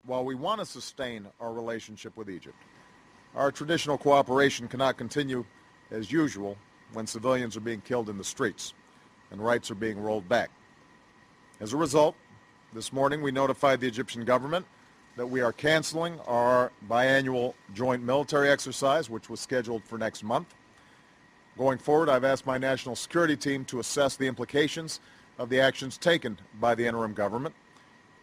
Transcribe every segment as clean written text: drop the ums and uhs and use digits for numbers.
While we want to sustain our relationship with Egypt, our traditional cooperation cannot continue as usual when civilians are being killed in the streets and rights are being rolled back. As a result, this morning we notified the Egyptian government that we are canceling our biannual joint military exercise, which was scheduled for next month. Going forward, I've asked my national security team to assess the implications of the actions taken by the interim government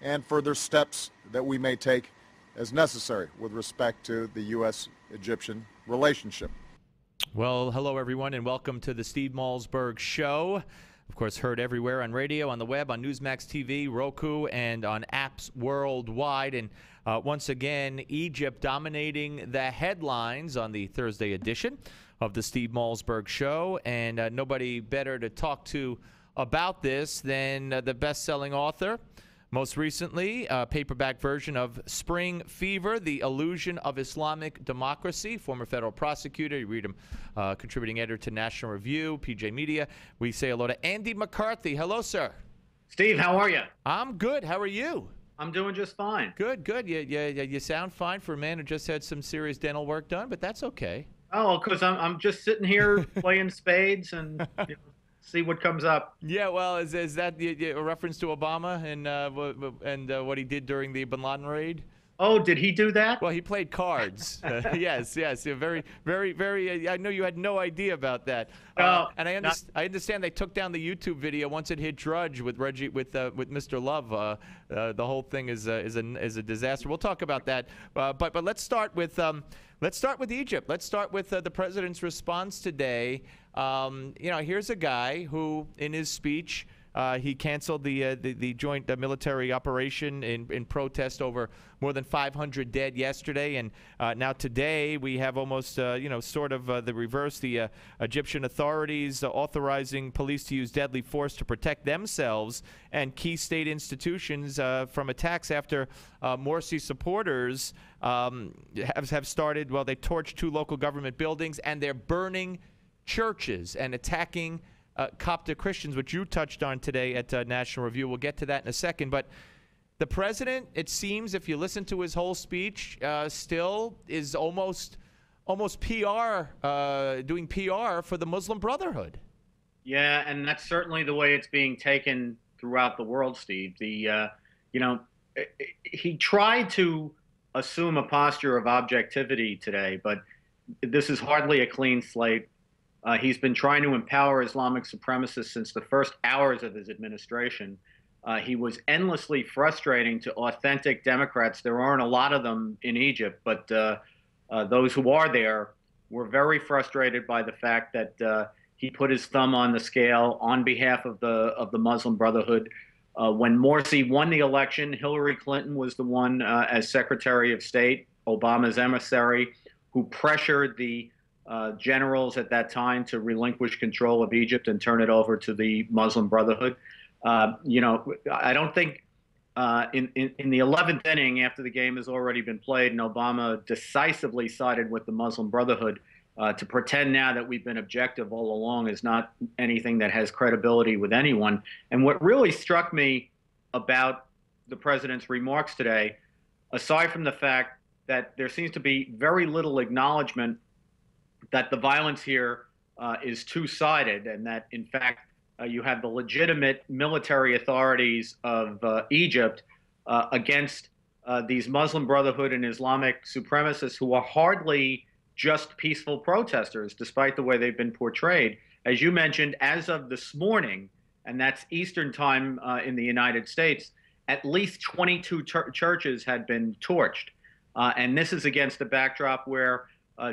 and further steps that we may take as necessary with respect to the U.S.-Egyptian relationship. Well, hello, everyone, and welcome to the Steve Malzberg Show. Of course, heard everywhere on radio, on the web, on Newsmax TV, Roku, and on apps worldwide. And once again, Egypt dominating the headlines on the Thursday edition of the Steve Malzberg Show. And nobody better to talk to about this than the best-selling author, most recently, a paperback version of Spring Fever, The Illusion of Islamic Democracy, former federal prosecutor. You read him, contributing editor to National Review, PJ Media. We say hello to Andy McCarthy. Hello, sir. Steve, how are you? I'm good. How are you? I'm doing just fine. Good, good. You sound fine for a man who just had some serious dental work done, but that's okay. Oh, because I'm just sitting here playing spades and see what comes up. Yeah, well, is that a reference to Obama and what he did during the Bin Laden raid? Oh, did he do that? Well, he played cards. Yes. Very, very, very. I know you had no idea about that. And I understand they took down the YouTube video once it hit Drudge with Reggie with Mr. Love. The whole thing is a disaster. We'll talk about that. But let's start with Egypt. Let's start with the president's response today. Here's a guy who, in his speech, he canceled the joint military operation in protest over more than 500 dead yesterday, and now today we have almost sort of the reverse. The Egyptian authorities authorizing police to use deadly force to protect themselves and key state institutions from attacks after Morsi supporters have started. Well, they torched 2 local government buildings and they're burning churches and attacking Coptic Christians, which you touched on today at National Review. We'll get to that in a second. But the president, it seems, if you listen to his whole speech, still is almost PR, doing PR for the Muslim Brotherhood. Yeah, and that's certainly the way it's being taken throughout the world, Steve. He tried to assume a posture of objectivity today, but this is hardly a clean slate. He's been trying to empower Islamic supremacists since the first hours of his administration. He was endlessly frustrating to authentic Democrats. There aren't a lot of them in Egypt, but those who are there were very frustrated by the fact that he put his thumb on the scale on behalf of the Muslim Brotherhood. When Morsi won the election, Hillary Clinton was the one as Secretary of State, Obama's emissary, who pressured the generals at that time to relinquish control of Egypt and turn it over to the Muslim Brotherhood. I don't think in the 11th inning, after the game has already been played, and Obama decisively sided with the Muslim Brotherhood, to pretend now that we've been objective all along is not anything that has credibility with anyone. And what really struck me about the president's remarks today, aside from the fact that there seems to be very little acknowledgement that the violence here is two-sided, and that, in fact, you have the legitimate military authorities of Egypt against these Muslim Brotherhood and Islamic supremacists who are hardly just peaceful protesters, despite the way they've been portrayed. As you mentioned, as of this morning, and that's Eastern time in the United States, at least 22 churches had been torched. And this is against a backdrop where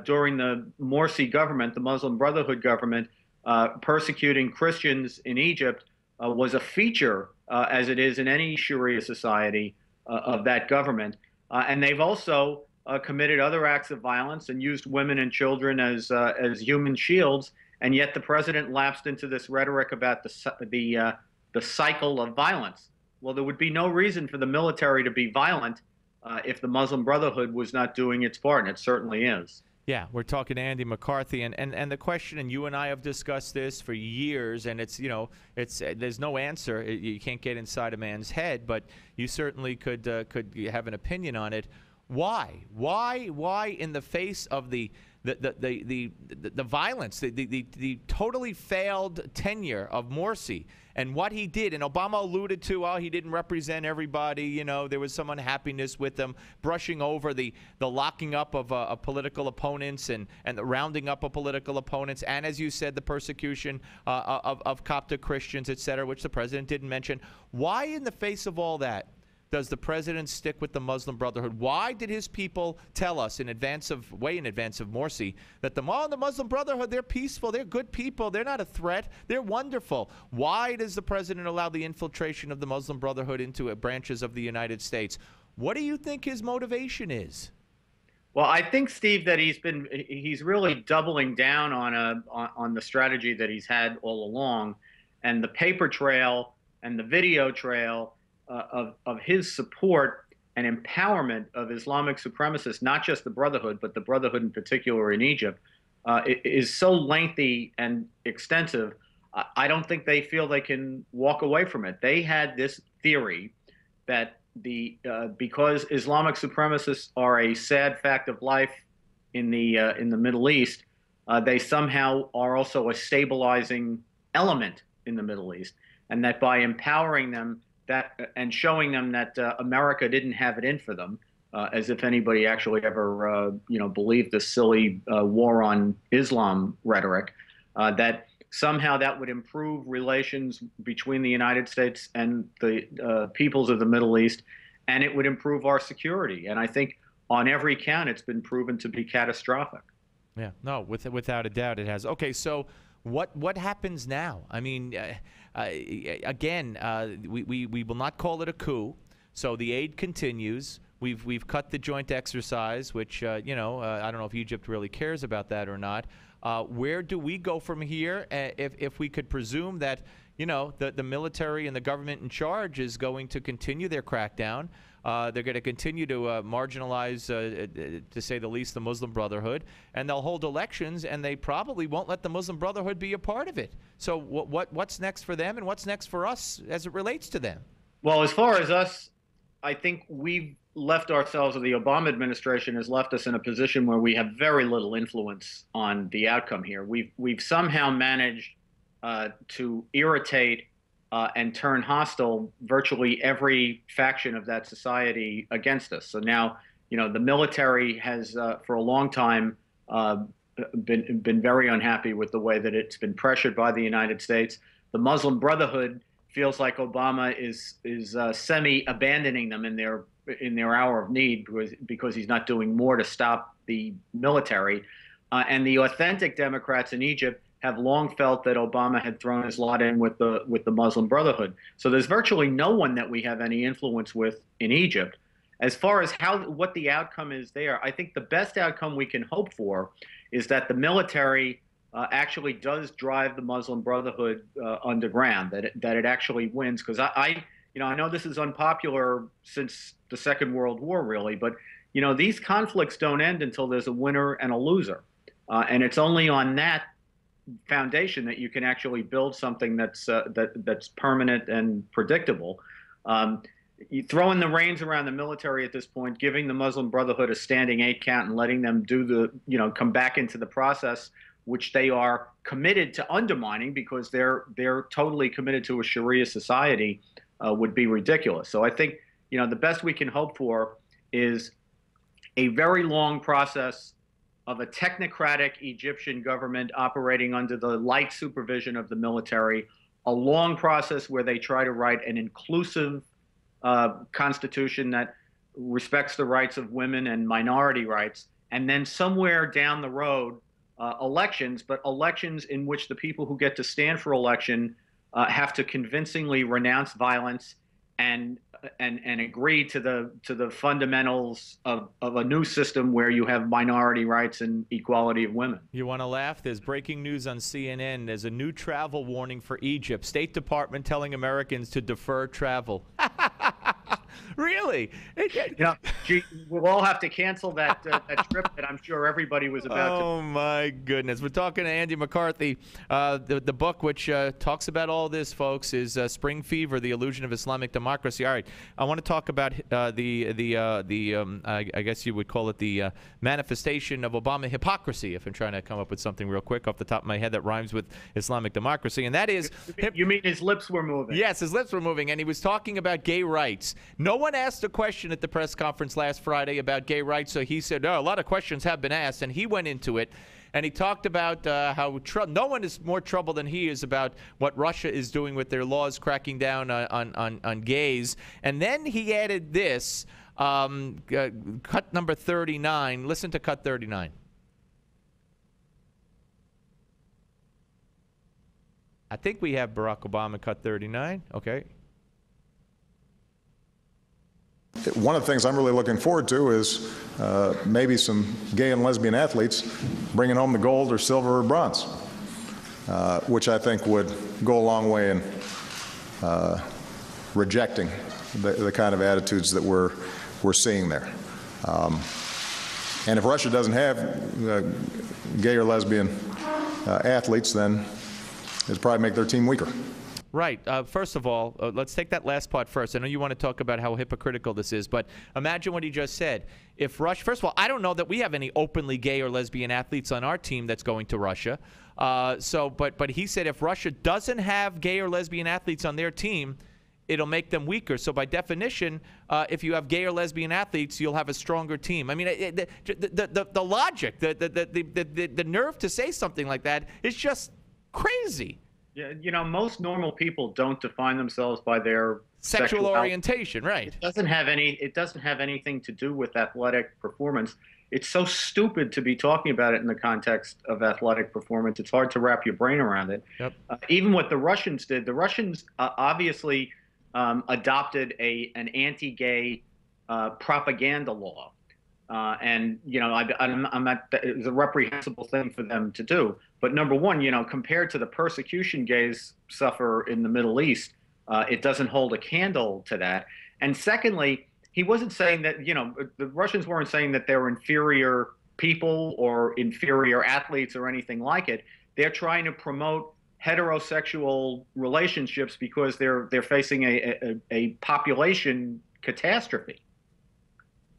during the Morsi government, the Muslim Brotherhood government, persecuting Christians in Egypt was a feature, as it is in any Sharia society, of that government. And they've also committed other acts of violence and used women and children as human shields. And yet the president lapsed into this rhetoric about the cycle of violence. Well, there would be no reason for the military to be violent if the Muslim Brotherhood was not doing its part, and it certainly is. Yeah, we're talking to Andy McCarthy, and the question, and you and I have discussed this for years, and it's, there's no answer. You can't get inside a man's head, but you certainly could have an opinion on it. Why in the face of the violence, the totally failed tenure of Morsi and what he did, and Obama alluded to, he didn't represent everybody, there was some unhappiness with them, brushing over the locking up of political opponents and the rounding up of political opponents, and as you said, the persecution of Coptic Christians, et cetera, which the president didn't mention. Why in the face of all that does the president stick with the Muslim Brotherhood? Why did his people tell us way in advance of Morsi, that the Muslim Brotherhood, they're peaceful, they're good people, they're not a threat, they're wonderful? Why does the president allow the infiltration of the Muslim Brotherhood into branches of the United States? What do you think his motivation is? Well, I think, Steve, that he's really doubling down on the strategy that he's had all along, and the paper trail and the video trail of his support and empowerment of Islamic supremacists, not just the Brotherhood, but the Brotherhood in particular in Egypt, is so lengthy and extensive. I don't think they feel they can walk away from it. They had this theory that because Islamic supremacists are a sad fact of life in the Middle East, they somehow are also a stabilizing element in the Middle East, and that by empowering them and showing them that America didn't have it in for them, as if anybody actually ever believed this silly war on Islam rhetoric, that somehow that would improve relations between the United States and the peoples of the Middle East, and it would improve our security. And I think on every count, it's been proven to be catastrophic. Yeah, no, without a doubt it has. Okay, so what happens now? I mean, again, we will not call it a coup. So the aid continues. We've cut the joint exercise, which I don't know if Egypt really cares about that or not. Where do we go from here? If we could presume that the military and the government in charge is going to continue their crackdown. They're going to continue to marginalize, to say the least, the Muslim Brotherhood, and they'll hold elections, and they probably won't let the Muslim Brotherhood be a part of it. So what's next for them, and what's next for us as it relates to them? Well, as far as us, I think we've left ourselves, or the Obama administration has left us in a position where we have very little influence on the outcome here. We've somehow managed to irritate and turn hostile virtually every faction of that society against us. So now, the military has, for a long time, been very unhappy with the way that it's been pressured by the United States. The Muslim Brotherhood feels like Obama is semi-abandoning them in their hour of need because he's not doing more to stop the military. And the authentic Democrats in Egypt have long felt that Obama had thrown his lot in with the Muslim Brotherhood. So there's virtually no one that we have any influence with in Egypt. As far as what the outcome is there, I think the best outcome we can hope for is that the military actually does drive the Muslim Brotherhood underground, that it actually wins. Because I know this is unpopular since the Second World War, really, but these conflicts don't end until there's a winner and a loser, and it's only on that foundation that you can actually build something that's permanent and predictable. You throwing the reins around the military at this point, giving the Muslim Brotherhood a standing 8 count and letting them come back into the process, which they are committed to undermining because they're totally committed to a Sharia society, would be ridiculous. So I think the best we can hope for is a very long process of a technocratic Egyptian government operating under the light supervision of the military, a long process where they try to write an inclusive constitution that respects the rights of women and minority rights, and then somewhere down the road, elections, but elections in which the people who get to stand for election have to convincingly renounce violence and agree to the fundamentals of a new system where you have minority rights and equality of women. You want to laugh? There's breaking news on CNN. There's a new travel warning for Egypt. State Department telling Americans to defer travel. Really? Gee, we'll all have to cancel that trip that I'm sure everybody was about to. Oh, my goodness. We're talking to Andy McCarthy. The book, which talks about all this, folks, is Spring Fever, The Illusion of Islamic Democracy. All right. I want to talk about I guess you would call it the manifestation of Obama hypocrisy, if I'm trying to come up with something real quick off the top of my head that rhymes with Islamic democracy, and that is... You mean his lips were moving? Yes, his lips were moving, and he was talking about gay rights. No one asked a question at the press conference last Friday about gay rights, so he said, a lot of questions have been asked, and he went into it, and he talked about how no one is more troubled than he is about what Russia is doing with their laws cracking down on gays. And then he added this, cut number 39. Listen to cut 39. I think we have Barack Obama cut 39. Okay. One of the things I'm really looking forward to is maybe some gay and lesbian athletes bringing home the gold or silver or bronze, which I think would go a long way in rejecting the kind of attitudes that we're seeing there. And if Russia doesn't have gay or lesbian athletes, then it'll probably make their team weaker. Right. First of all, let's take that last part first. I know you want to talk about how hypocritical this is, but imagine what he just said. If Russia, first of all, I don't know that we have any openly gay or lesbian athletes on our team that's going to Russia. But he said if Russia doesn't have gay or lesbian athletes on their team, it'll make them weaker. So by definition, if you have gay or lesbian athletes, you'll have a stronger team. I mean, the logic, the nerve to say something like that is just crazy. Yeah, most normal people don't define themselves by their sexual orientation, right? It doesn't have anything to do with athletic performance. It's so stupid to be talking about it in the context of athletic performance. It's hard to wrap your brain around it. Yep. Even what the Russians did, the Russians obviously adopted an anti-gay propaganda law. And, I'm not, it was a reprehensible thing for them to do. But number one, compared to the persecution gays suffer in the Middle East, it doesn't hold a candle to that. And secondly, he wasn't saying that, the Russians weren't saying that they're inferior people or inferior athletes or anything like it. They're trying to promote heterosexual relationships because they're facing a population catastrophe.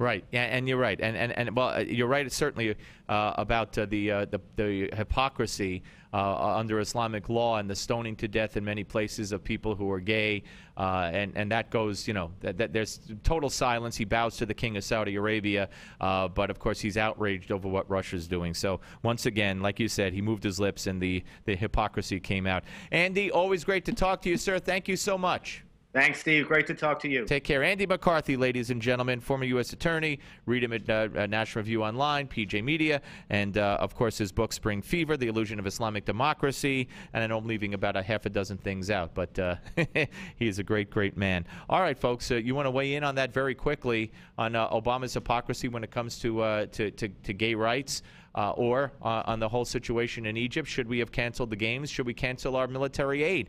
Right, yeah, and you're right, and well, you're right certainly about the hypocrisy under Islamic law and the stoning to death in many places of people who are gay, and that goes, that there's total silence. He bows to the king of Saudi Arabia, but of course he's outraged over what Russia's doing. So once again, like you said, he moved his lips and the hypocrisy came out. Andy, always great to talk to you, sir. Thank you so much. Thanks, Steve. Great to talk to you. Take care. Andy McCarthy, ladies and gentlemen, former U.S. attorney. Read him at National Review Online, PJ Media, and, of course, his book, Spring Fever, The Illusion of Islamic Democracy. And I know I'm leaving about a half a dozen things out, but he is a great, great man. All right, folks, you want to weigh in on that very quickly on Obama's hypocrisy when it comes to gay rights? Or on the whole situation in Egypt? Should we have canceled the games? Should we cancel our military aid?